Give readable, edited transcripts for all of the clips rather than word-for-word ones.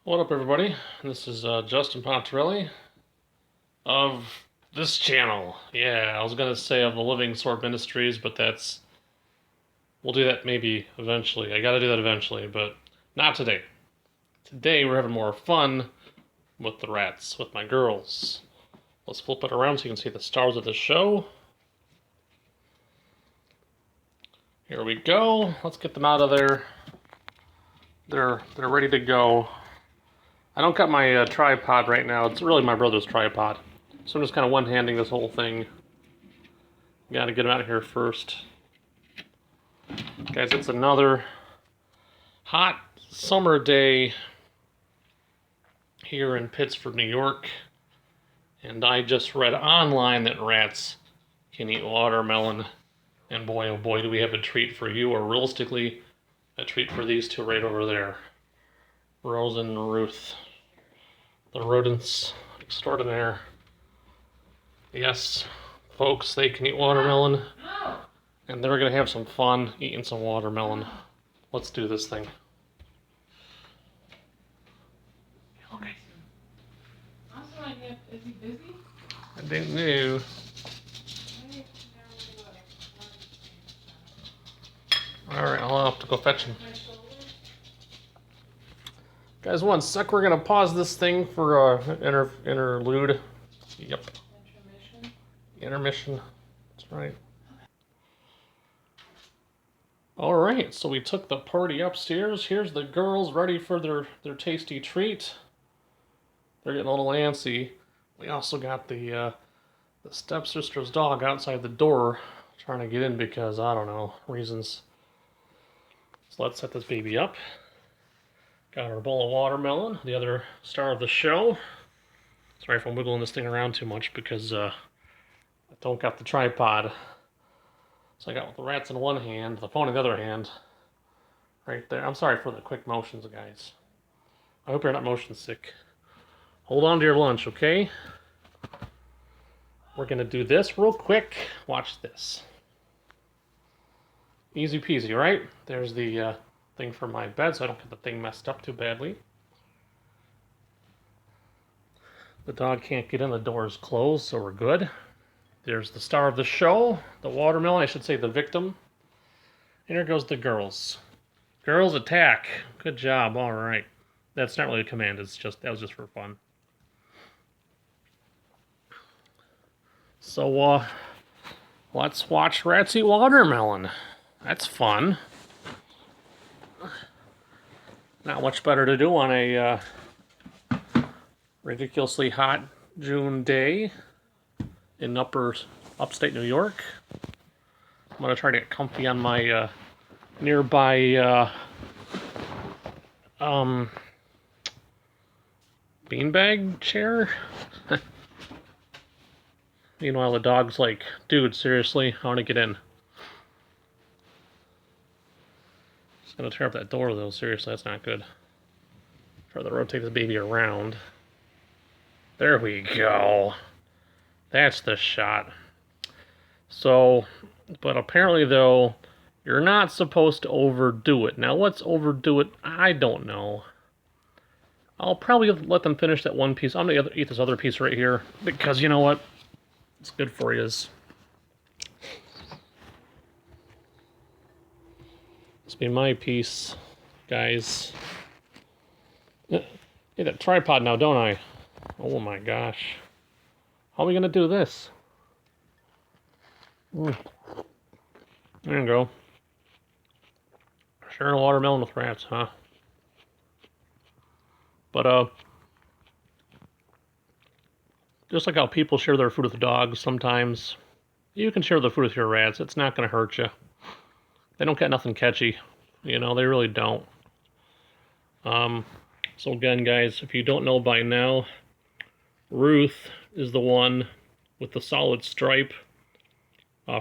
What up, everybody? This is Justin Pontarelli of this channel. Yeah, I was gonna say of the Living Sword Ministries, but we'll do that maybe eventually. I gotta do that eventually, but not today. Today we're having more fun with the rats, with my girls. Let's flip it around so you can see the stars of the show. Here we go. Let's get them out of there. They're ready to go. I don't got my tripod right now. It's really my brother's tripod. So I'm just kind of one-handing this whole thing. Gotta get them out of here first. Guys, it's another hot summer day here in Pittsford, New York. And I just read online that rats can eat watermelon. And boy, oh boy, do we have a treat for you, or realistically, a treat for these two right over there. Rose and Ruth. The rodents extraordinaire. Yes, folks, they can eat watermelon. And they're going to have some fun eating some watermelon. Let's do this thing. Okay. Is he busy? I didn't know. Alright, I'll have to go fetch him. Guys, one sec, we're going to pause this thing for interlude. Yep. Intermission. That's right. Alright, so we took the party upstairs. Here's the girls ready for their tasty treat. They're getting a little antsy. We also got the stepsister's dog outside the door trying to get in because, I don't know, reasons. So let's set this baby up. Got our bowl of watermelon, the other star of the show. Sorry if I'm wiggling this thing around too much because I don't got the tripod. So I got the rats in one hand, the phone in the other hand. Right there. I'm sorry for the quick motions, guys. I hope you're not motion sick. Hold on to your lunch, okay? We're going to do this real quick. Watch this. Easy peasy, right? There's the thing for my bed so I don't get the thing messed up too badly. The dog can't get in, the door is closed, so we're good. There's the star of the show, the watermelon, I should say the victim. And here goes the girls. Girls attack. Good job, alright. That's not really a command, that was just for fun. So, let's watch rats eat watermelon. That's fun. Not much better to do on a ridiculously hot June day in upstate New York. I'm gonna try to get comfy on my nearby beanbag chair. Meanwhile, the dog's like, dude, seriously, I want to get in. Just gonna tear up that door, though. Seriously, that's not good. Try to rotate this baby around. There we go. That's the shot. So, but apparently, though, you're not supposed to overdo it. Now, what's overdo it? I don't know. I'll probably let them finish that one piece. I'm gonna eat this other piece right here because you know what? It's good for you. This be my piece, guys. Need that tripod now, don't I? Oh my gosh. How are we gonna do this? There you go. Sharing a watermelon with rats, huh? But, just like how people share their food with dogs sometimes, you can share the food with your rats. It's not going to hurt you. They don't get nothing catchy. You know, they really don't. So again, guys, if you don't know by now, Ruth is the one with the solid stripe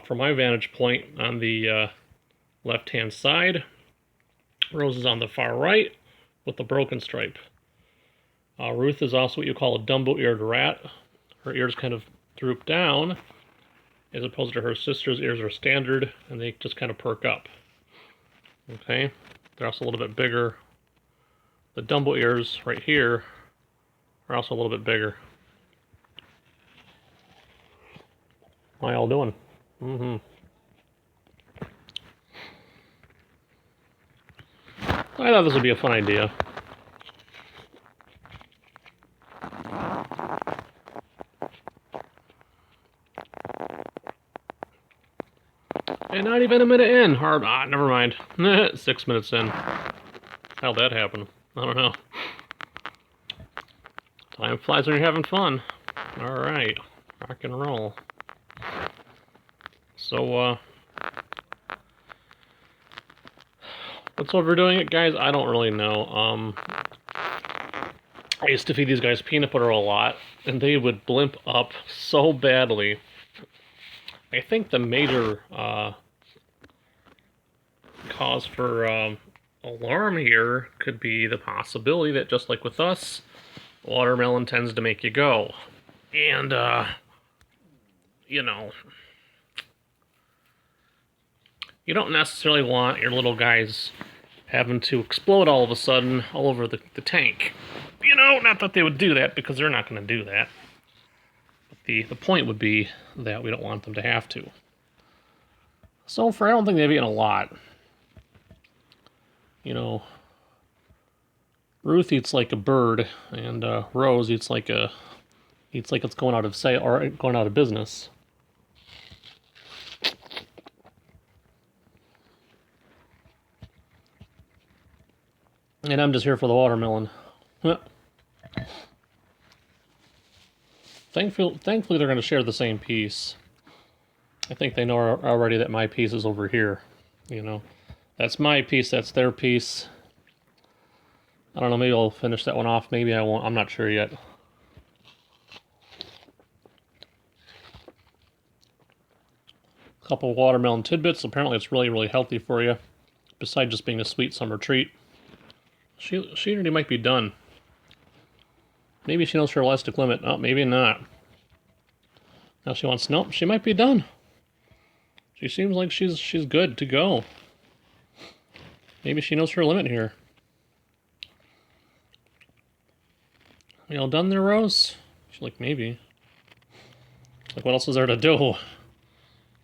from my vantage point on the left-hand side. Rose is on the far right with the broken stripe. Ruth is also what you call a Dumbo-eared rat. Her ears kind of droop down, as opposed to her sister's ears are standard, and they just kind of perk up. Okay? They're also a little bit bigger the Dumbo ears right here are also a little bit bigger. How y'all doing? Mm-hmm. I thought this would be a fun idea. And not even a minute in. Never mind. 6 minutes in. How'd that happen? I don't know. Time flies when you're having fun. Alright. Rock and roll. So, what's overdoing it, guys? I don't really know. I used to feed these guys peanut butter a lot, and they would blimp up so badly. I think the major cause for alarm here could be the possibility that, just like with us, watermelon tends to make you go. And, you know, you don't necessarily want your little guys having to explode all of a sudden all over the tank. You know, not that they would do that, because they're not going to do that. But the point would be that we don't want them to have to. So I don't think they've eaten a lot. You know, Ruth eats like a bird, and Rose eats like it's going out of business. And I'm just here for the watermelon. Thankfully, they're going to share the same piece. I think they know already that my piece is over here. You know, that's my piece, that's their piece. I don't know, maybe I'll finish that one off, maybe I won't, I'm not sure yet. A couple of watermelon tidbits, apparently it's really, really healthy for you, besides just being a sweet summer treat. She already might be done. Maybe she knows her elastic limit. Oh, maybe not. Now she wants, nope, she might be done. She seems like she's good to go. Maybe she knows her limit here. You all done there, Rose? She's like, maybe. Like, what else is there to do?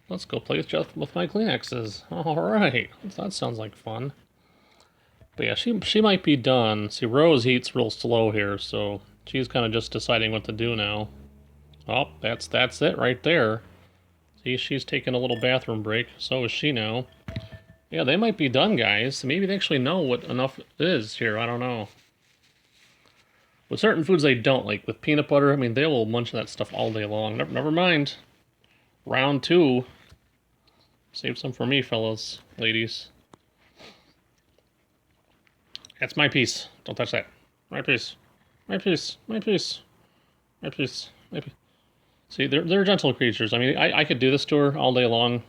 Let's go play with my Kleenexes. Alright. That sounds like fun. But yeah, she might be done. See, Rose eats real slow here, so she's kind of just deciding what to do now. Oh, that's it right there. See, she's taking a little bathroom break. So is she now. Yeah, they might be done, guys. Maybe they actually know what enough is here. I don't know. With certain foods they don't, like with peanut butter, I mean, they will munch that stuff all day long. Never mind. Round 2. Save some for me, fellas, ladies. That's my piece. Don't touch that. My piece. My piece. My piece. My piece. My piece. See, they're gentle creatures. I mean, I could do this to her all day long.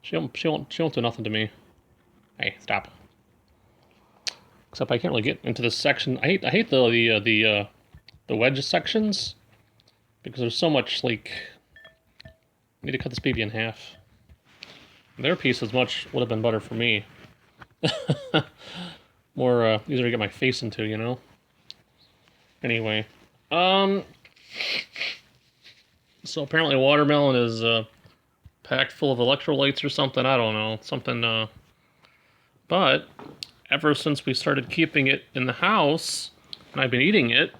She won't do nothing to me. Hey, stop. Except I can't really get into this section. I hate the wedge sections, because there's so much, like, I need to cut this baby in half. Their piece would have been better for me. More easier to get my face into, you know. Anyway, so apparently watermelon is packed full of electrolytes or something. I don't know, something. But ever since we started keeping it in the house, and I've been eating it,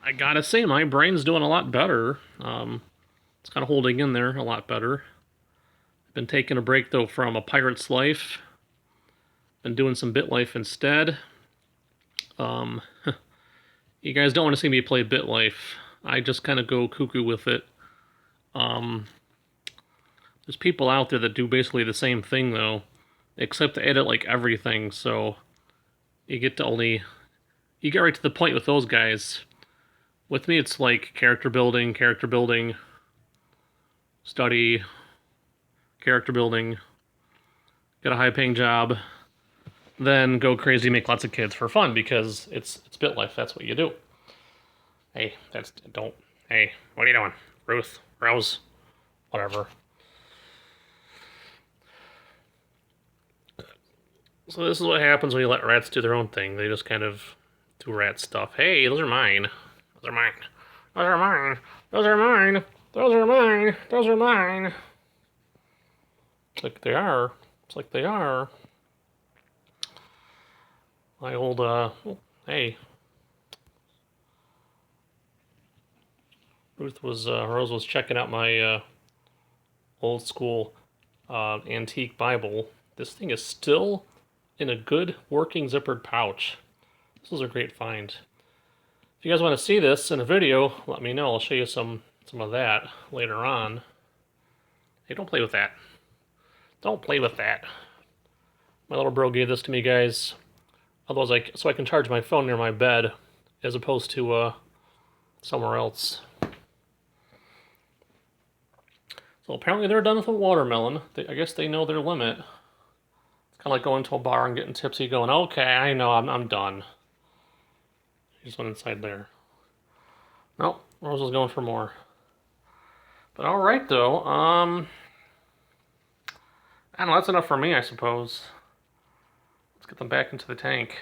I gotta say my brain's doing a lot better. It's kind of holding in there a lot better. I've been taking a break though from a pirate's life. Been doing some BitLife instead. You guys don't want to see me play BitLife. I just kind of go cuckoo with it. There's people out there that do basically the same thing though, except to edit like everything, so you get right to the point with those guys. With me it's like character building, study, character building, get a high-paying job, then go crazy, make lots of kids for fun, because it's BitLife, that's what you do. Hey, hey, what are you doing? Ruth, Rose, whatever. So this is what happens when you let rats do their own thing. They just kind of Do rat stuff. Hey, those are mine. Those are mine. Those are mine. Those are mine. Those are mine. Those are mine. It's like they are. It's like they are. My old, hey. Rose was checking out my, old school, antique Bible. This thing is still in a good working zippered pouch. This was a great find. If you guys want to see this in a video, let me know. I'll show you some of that later on. Hey, don't play with that. Don't play with that. My little bro gave this to me, guys. Otherwise, so I can charge my phone near my bed, as opposed to somewhere else. So apparently they're done with a watermelon. I guess they know their limit. It's kind of like going to a bar and getting tipsy, going, "Okay, I know, I'm done." He just went inside there. Nope, Rose was going for more. But all right, though. I don't know. That's enough for me, I suppose. Let's get them back into the tank.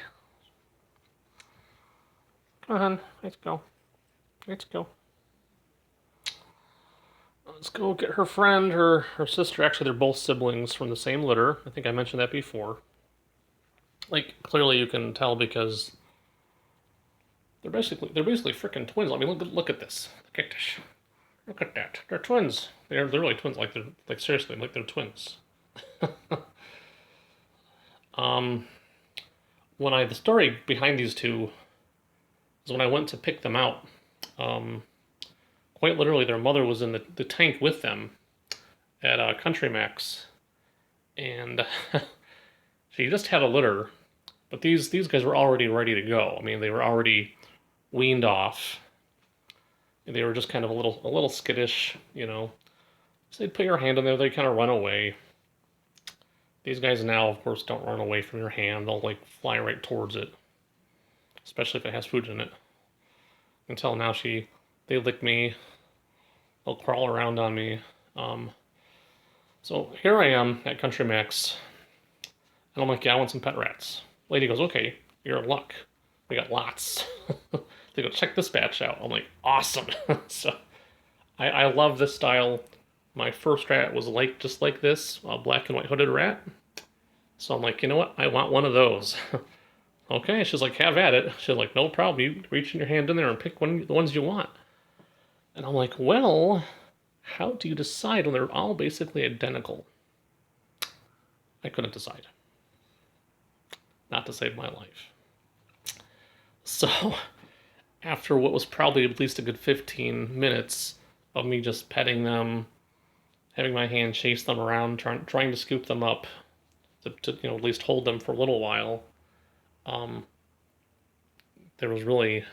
Come on, let's go. Let's go. Let's go get her friend, her sister. Actually, they're both siblings from the same litter. I think I mentioned that before. Like, clearly you can tell because they're basically freaking twins. I mean, look at this. Look at this. Look at that. They're twins. They're really twins. Like seriously, like they're twins. The story behind these two is when I went to pick them out. Quite literally, their mother was in the tank with them at Country Max, and she just had a litter. But these guys were already ready to go. I mean, they were already weaned off. They were just kind of a little skittish, you know. So they'd put your hand in there, they'd kind of run away. These guys now, of course, don't run away from your hand. They'll like fly right towards it, especially if it has food in it. Until now, they lick me. They'll crawl around on me. So here I am at Country Max, and I'm like, yeah, I want some pet rats. Lady goes, okay, you're in luck. We got lots. They go, check this batch out. I'm like, awesome. So I love this style. My first rat was just like this, a black and white hooded rat. So I'm like, you know what? I want one of those. Okay, she's like, have at it. She's like, no problem. You reach in your hand in there and pick the ones you want. And I'm like, well, how do you decide when they're all basically identical? I couldn't decide. Not to save my life. So, after what was probably at least a good 15 minutes of me just petting them, having my hand chase them around, trying to scoop them up, to at least hold them for a little while, there was really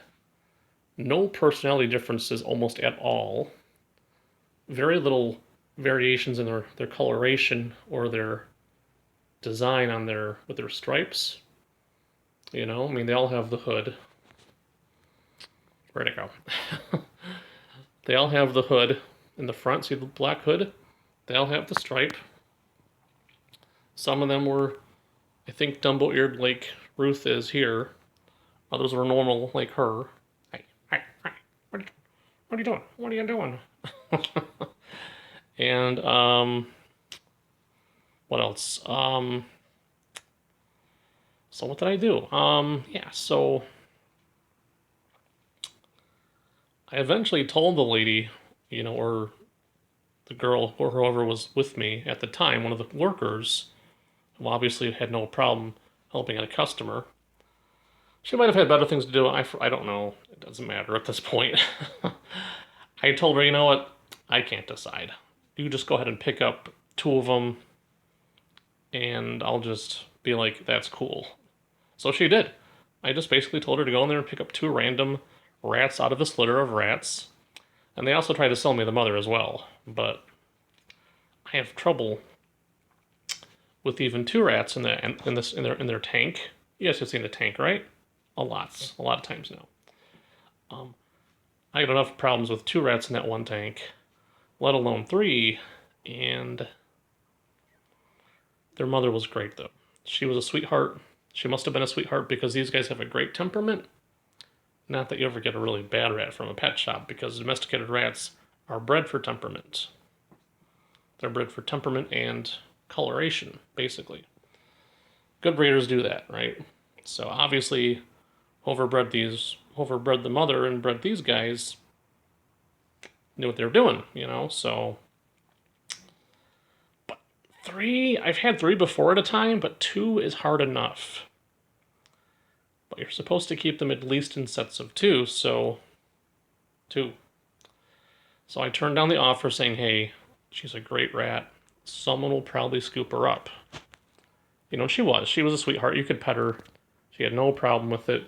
no personality differences almost at all. Very little variations in their coloration or their design on with their stripes. You know, I mean, they all have the hood. Where'd it go? They all have the hood in the front. See the black hood? They all have the stripe. Some of them were, I think, Dumbo-eared like Ruth is here. Others were normal like her. Hey, what are you doing? What are you doing? And, what else? So what did I do? Yeah, so I eventually told the lady, or the girl, or whoever was with me at the time, one of the workers, who obviously had no problem helping out a customer. She might have had better things to do. I don't know. It doesn't matter at this point. I told her, you know what? I can't decide. You just go ahead and pick up 2 of them, and I'll just be like, that's cool. So she did. I just basically told her to go in there and pick up 2 random rats out of this litter of rats. And they also tried to sell me the mother as well. But I have trouble with even 2 rats in their tank. You guys have seen the tank, right? A lot of times now. I got enough problems with 2 rats in that one tank, let alone 3. And their mother was great, though. She was a sweetheart. She must have been a sweetheart because these guys have a great temperament. Not that you ever get a really bad rat from a pet shop, because domesticated rats are bred for temperament. They're bred for temperament and coloration, basically. Good breeders do that, right? So obviously, overbred the mother and bred these guys knew what they were doing, So, but three, I've had three before at a time, but two is hard enough. But you're supposed to keep them at least in sets of two, so two. So I turned down the offer saying, hey, she's a great rat. Someone will probably scoop her up. She was. She was a sweetheart. You could pet her. She had no problem with it.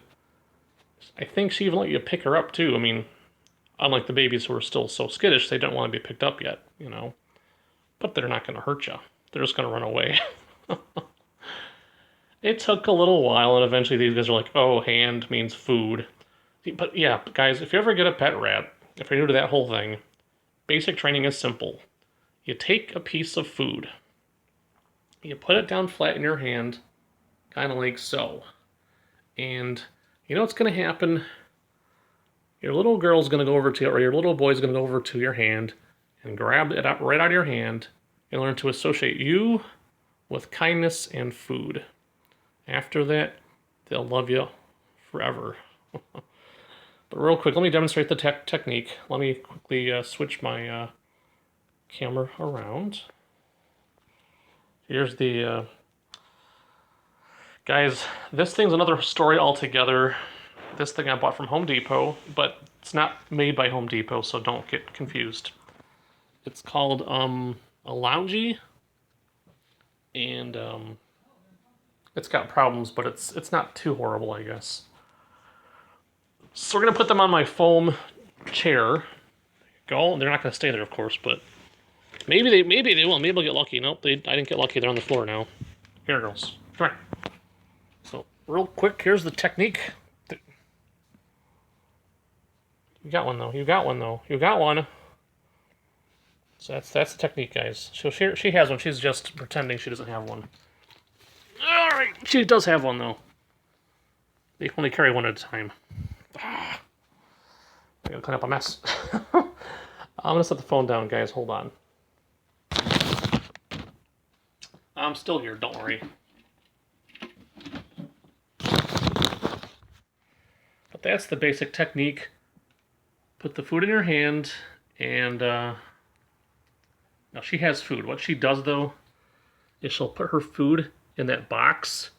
I think she even let you pick her up, too. I mean, unlike the babies who are still so skittish, they don't want to be picked up yet, But they're not going to hurt you. They're just going to run away. It took a little while, and eventually these guys are like, oh, hand means food. But yeah, guys, if you ever get a pet rat, if you're new to that whole thing, basic training is simple. You take a piece of food, you put it down flat in your hand, kind of like so. And you know what's going to happen? Your little girl's going to go over to you, or your little boy's going to go over to your hand and grab it right out of your hand and learn to associate you with kindness and food. After that, they'll love you forever. But real quick, let me demonstrate the technique. Let me quickly switch my camera around. Here's the... Guys, this thing's another story altogether. This thing I bought from Home Depot, but it's not made by Home Depot, so don't get confused. It's called a loungy, and it's got problems, but it's not too horrible, I guess. So we're gonna put them on my foam chair. Go. They're not gonna stay there, of course, but maybe they will. Maybe I'll get lucky. Nope, I didn't get lucky. They're on the floor now. Here, girls. Come here. So real quick, here's the technique. You got one though. You got one though. You got one. So that's the technique, guys. So she has one. She's just pretending she doesn't have one. All right, she does have one though. They can only carry one at a time. I gotta clean up a mess. I'm gonna set the phone down, guys. Hold on. I'm still here. Don't worry. But that's the basic technique. Put the food in your hand, and now she has food. What she does though is she'll put her food in that box,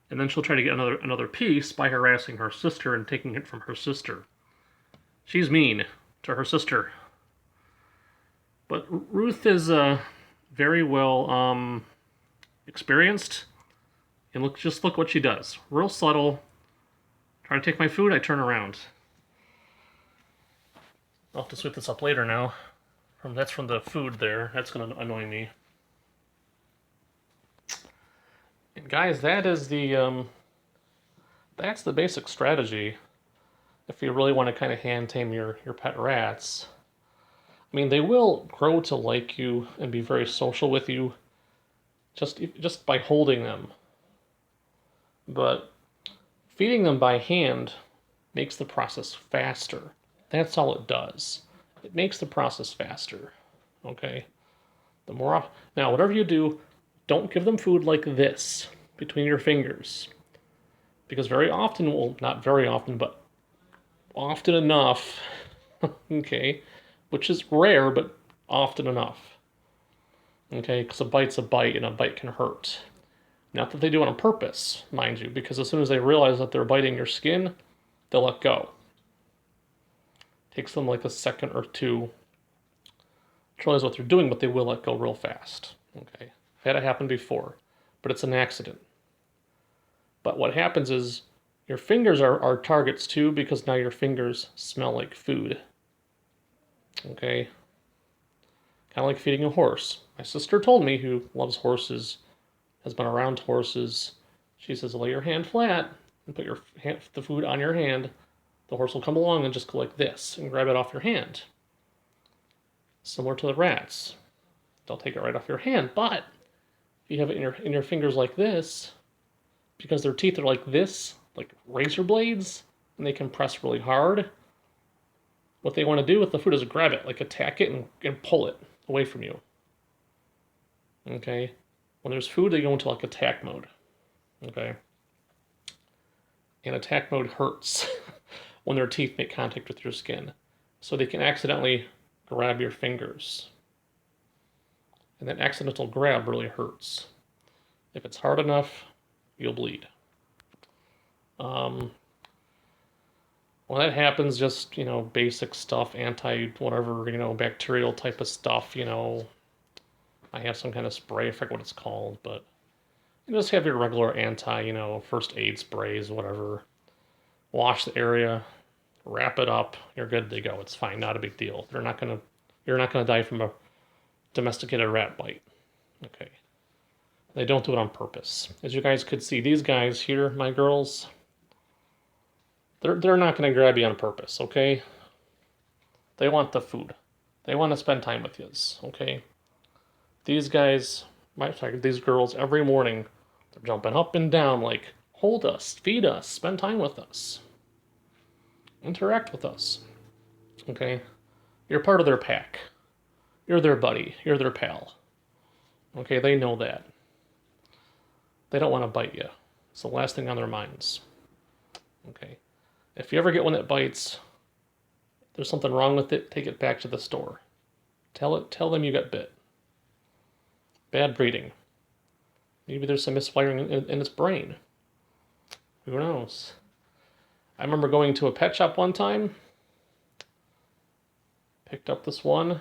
and then she'll try to get another piece by harassing her sister and taking it from her sister. She's mean to her sister. But Ruth is very well experienced, and just look what she does. Real subtle. Try to take my food, I turn around. I'll have to sweep this up later now. That's from the food there. That's going to annoy me. And guys, that is that's the basic strategy. If you really want to kind of hand tame your pet rats. I mean, they will grow to like you and be very social with you just by holding them. But feeding them by hand makes the process faster. That's all it does. It makes the process faster. Okay? Now, whatever you do, don't give them food like this between your fingers. Because very often, well, not very often, but often enough, okay, which is rare, but often enough. Okay, because a bite's a bite, and a bite can hurt. Not that they do it on purpose, mind you, because as soon as they realize that they're biting your skin, they'll let go. Takes them like a second or two to realize what they're doing, but they will let go real fast. Okay, I've had it happen before, but it's an accident. But what happens is your fingers are targets too, because now your fingers smell like food. Okay, kind of like feeding a horse. My sister told me, who loves horses, has been around horses. She says, lay your hand flat and put the food on your hand. The horse will come along and just go like this and grab it off your hand. Similar to the rats. They'll take it right off your hand, but if you have it in your fingers like this, because their teeth are like this, like razor blades, and they can press really hard. What they want to do with the food is grab it, like attack it and pull it away from you. Okay? When there's food, they go into like attack mode. Okay? And attack mode hurts when their teeth make contact with your skin. So they can accidentally grab your fingers. And that accidental grab really hurts. If it's hard enough, you'll bleed. When that happens, just, basic stuff, anti-whatever, bacterial type of stuff, I have some kind of spray, I forget what it's called, but you just have your regular first aid sprays, whatever. Wash the area, wrap it up, you're good to go. It's fine, not a big deal. You're not gonna die from a domesticated rat bite. Okay. They don't do it on purpose. As you guys could see, these guys here, my girls, they're not gonna grab you on purpose, okay? They want the food. They want to spend time with you, okay? These guys, these girls, every morning, they're jumping up and down like, hold us, feed us, spend time with us. Interact with us. Okay? You're part of their pack. You're their buddy. You're their pal. Okay, they know that. They don't want to bite you. It's the last thing on their minds. Okay? If you ever get one that bites, there's something wrong with it, take it back to the store. Tell them you got bit. Bad breeding. Maybe there's some misfiring in its brain. Who knows? I remember going to a pet shop one time. Picked up this one.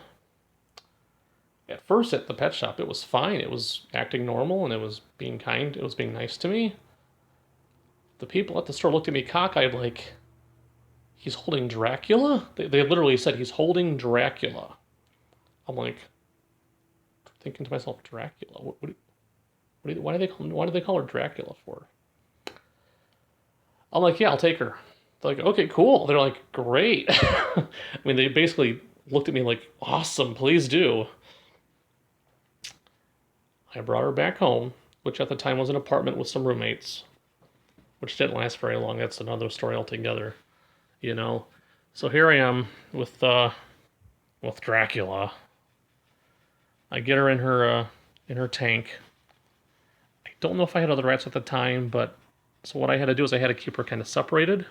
At first at the pet shop, it was fine. It was acting normal and it was being kind. It was being nice to me. The people at the store looked at me cockeyed like, he's holding Dracula? They literally said, he's holding Dracula. I'm like, thinking to myself, Dracula? Why do they call her Dracula for? I'm like, yeah, I'll take her. They're like, okay, cool. They're like, great. I mean, they basically looked at me like, awesome, please do. I brought her back home, which at the time was an apartment with some roommates, which didn't last very long. That's another story altogether, So here I am with Dracula. I get her in her tank. I don't know if I had other rats at the time, but so what I had to do is I had to keep her kind of separated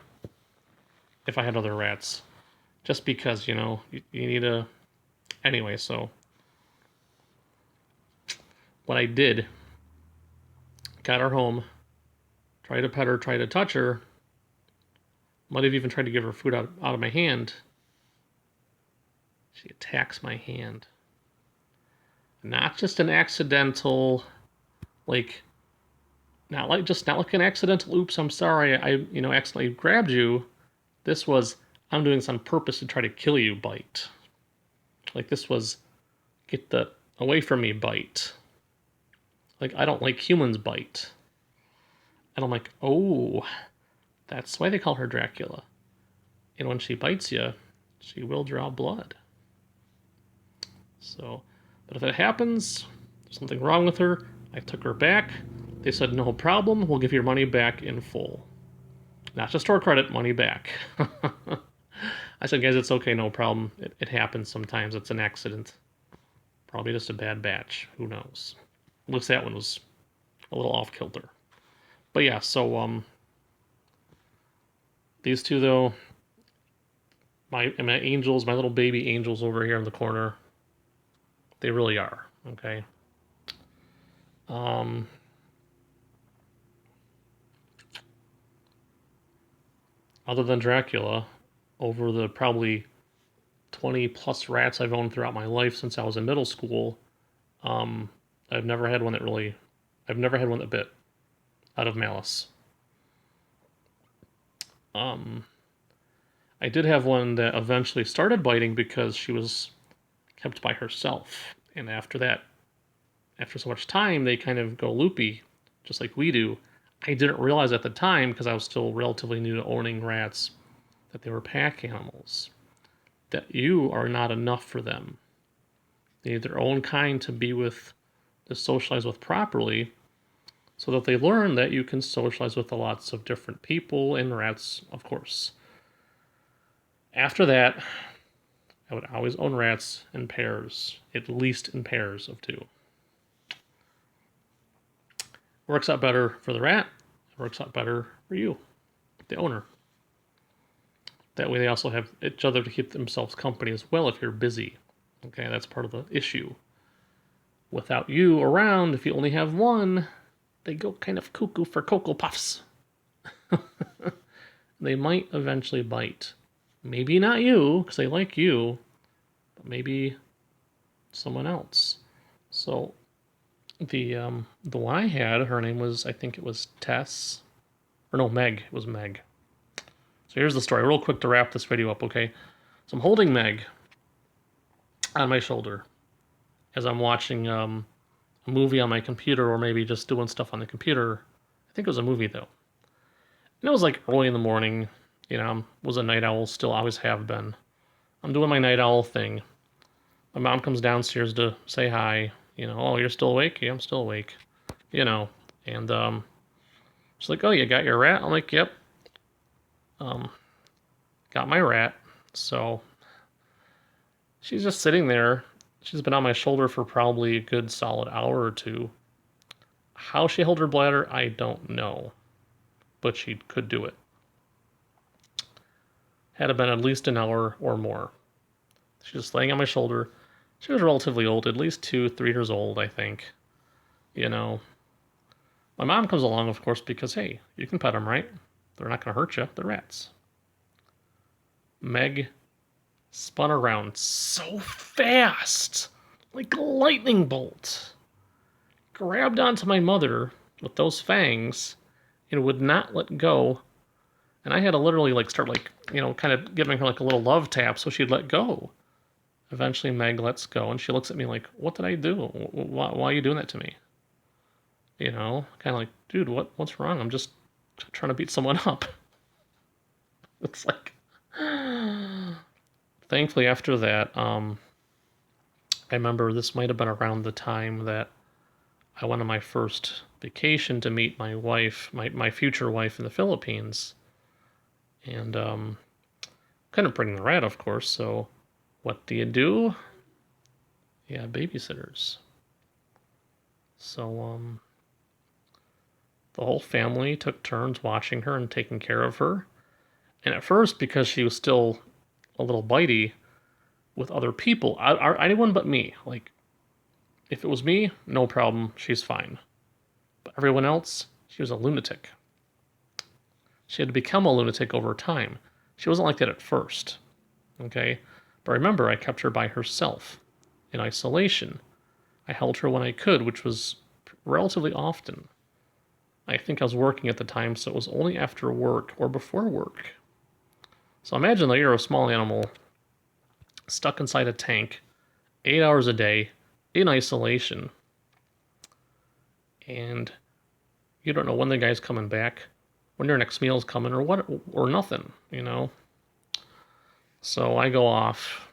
if I had other rats. Just because, you need a... Anyway, so what I did, got her home, tried to pet her, tried to touch her, might have even tried to give her food out of my hand. She attacks my hand. Not just an accidental, not like an accidental, oops, I'm sorry, I accidentally grabbed you. This was, I'm doing this on purpose to try to kill you bite. Like this was, get the away from me bite. Like, I don't like humans bite. And I'm like, oh, that's why they call her Dracula. And when she bites you, she will draw blood. So, but if it happens, there's something wrong with her, I took her back. They said, no problem, we'll give your money back in full. Not just store credit, money back. I said, guys, it's okay, no problem. It happens sometimes. It's an accident. Probably just a bad batch. Who knows? Looks that one was a little off kilter. But yeah, so these two though, my angels, my little baby angels over here in the corner, they really are, okay? Other than Dracula, over the probably 20 plus rats I've owned throughout my life since I was in middle school, I've never had one that bit out of malice. I did have one that eventually started biting because she was kept by herself. And after so much time, they kind of go loopy, just like we do. I didn't realize at the time, because I was still relatively new to owning rats, that they were pack animals. That you are not enough for them. They need their own kind to be with, to socialize with properly. so that they learn that you can socialize with lots of different people and rats, of course. After that, I would always own rats in pairs, at least in pairs of 2. Works out better for the rat, works out better for you, the owner. That way they also have each other to keep themselves company as well if you're busy. Okay, that's part of the issue. Without you around, if you only have one, they go kind of cuckoo for Cocoa Puffs. They might eventually bite. Maybe not you, because they like you, but maybe someone else. So the one I had, her name was, I think it was Tess. Or no, Meg. It was Meg. So here's the story, real quick to wrap this video up, okay? So I'm holding Meg on my shoulder as I'm watching a movie on my computer, or maybe just doing stuff on the computer. I think it was a movie, though. And it was like early in the morning. You know, was a night owl, still always have been. I'm doing my night owl thing. My mom comes downstairs to say hi. You know, oh, you're still awake? Yeah, I'm still awake. You know, and she's like, oh, you got your rat? I'm like, yep. Got my rat. So she's just sitting there. She's been on my shoulder for probably a good solid hour or 2. How she held her bladder, I don't know. But she could do it. Had it been at least an hour or more. She's just laying on my shoulder. She was relatively old, at least 2-3 years old, I think. You know. My mom comes along, of course, because, hey, you can pet them, right? They're not going to hurt you. They're rats. Meg spun around so fast, like a lightning bolt. Grabbed onto my mother with those fangs and would not let go. And I had to literally start kind of giving her like a little love tap so she'd let go. Eventually Meg lets go and she looks at me like, what did I do? Why are you doing that to me? You know, kind of like, dude, what's wrong? I'm just trying to beat someone up. It's like, thankfully after that, I remember this might have been around the time that I went on my first vacation to meet my wife, my future wife in the Philippines. And couldn't bring the rat, of course, so what do you do? Yeah, babysitters. So the whole family took turns watching her and taking care of her. And at first, because she was still a little bitey with other people, anyone but me. Like, if it was me, no problem, she's fine. But everyone else, she was a lunatic. She had to become a lunatic over time. She wasn't like that at first, okay? But remember, I kept her by herself, in isolation. I held her when I could, which was relatively often. I think I was working at the time, so it was only after work or before work. So imagine that you're a small animal stuck inside a tank 8 hours a day in isolation, and you don't know when the guy's coming back, when your next meal's coming, or what, or nothing, you know? So I go off,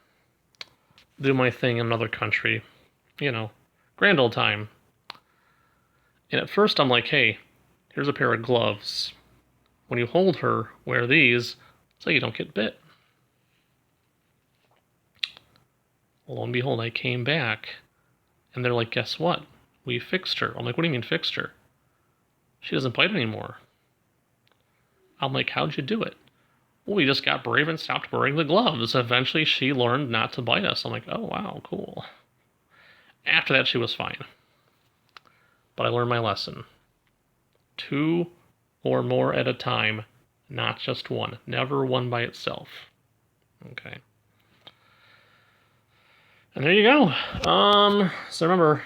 do my thing in another country, you know, grand old time. And at first I'm like, hey, here's a pair of gloves. When you hold her, wear these so you don't get bit. Lo and behold, I came back, and they're like, guess what? We fixed her. I'm like, what do you mean fixed her? She doesn't bite anymore. I'm like, how'd you do it? Well, we just got brave and stopped wearing the gloves. Eventually, she learned not to bite us. I'm like, oh, wow, cool. After that, she was fine. But I learned my lesson. 2 or more at a time, not just one. Never one by itself. Okay. And there you go. So remember,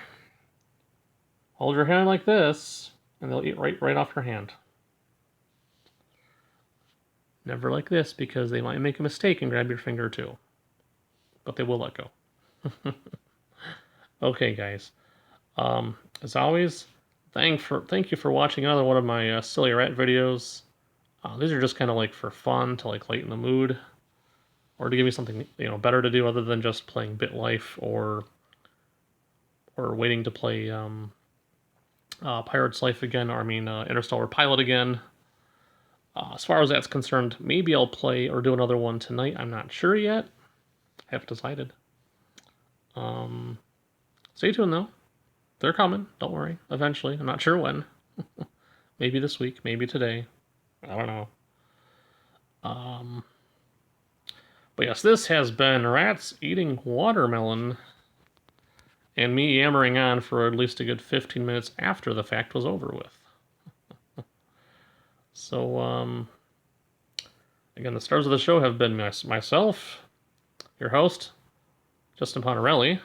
hold your hand like this, and they'll eat right off your hand. Never like this, because they might make a mistake and grab your finger too. But they will let go. Okay, guys. As always, thank you for watching another one of my silly rat videos. These are just kind of like for fun, to like lighten the mood, or to give me something better to do other than just playing BitLife or waiting to play Pirate's Life again, or I mean Interstellar Pilot again. As far as that's concerned, maybe I'll play or do another one tonight. I'm not sure yet. I haven't decided. Stay tuned though. They're coming. Don't worry. Eventually. I'm not sure when. Maybe this week. Maybe today. I don't know. But yes, this has been Rats Eating Watermelon. And me yammering on for at least a good 15 minutes after the fact was over with. So, again, the stars of the show have been myself, your host, Justin Pontarelli,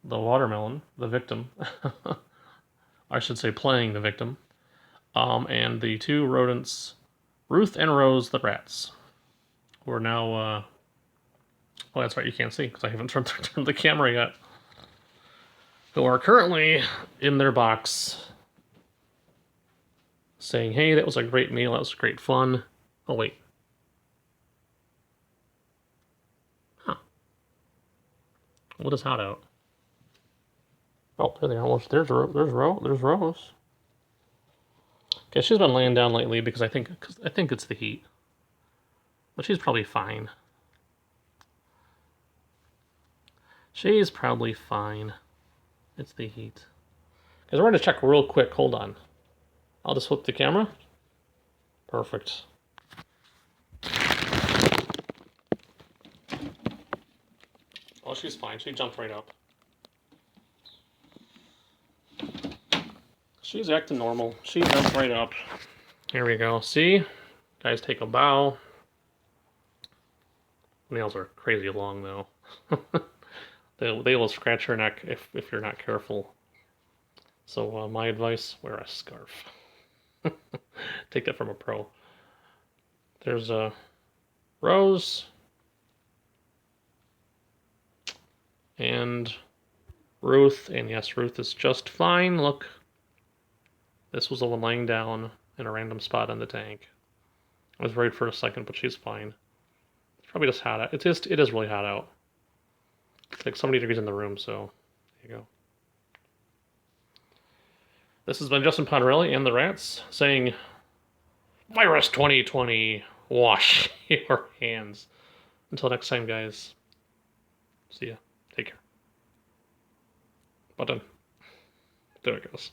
the watermelon, the victim. I should say playing the victim. And the two rodents, Ruth and Rose the rats, who are now, oh, that's right, you can't see because I haven't turned the camera yet, who are currently in their box saying, hey, that was a great meal, that was great fun. Oh, wait. Huh. What is hot out? Oh, there they are. There's Rose. Okay, she's been laying down lately because I think it's the heat. But she's probably fine. She's probably fine. It's the heat. Guys, we're going to check real quick. Hold on. I'll just flip the camera. Perfect. Oh, she's fine. She jumped right up. She's acting normal. She jumped right up. Here we go. See? Guys, take a bow. Nails are crazy long, though. They will scratch your neck if you're not careful. So my advice, wear a scarf. Take that from a pro. There's a Rose. And Ruth. And yes, Ruth is just fine. Look. This was the one laying down in a random spot in the tank. I was worried for a second, but she's fine. It's probably just hot out. It is really hot out. It's like 70 degrees in the room, so there you go. This has been Justin Pontarelli and the Rats saying, Virus 2020, wash your hands. Until next time, guys. See ya. Take care. Button. There it goes.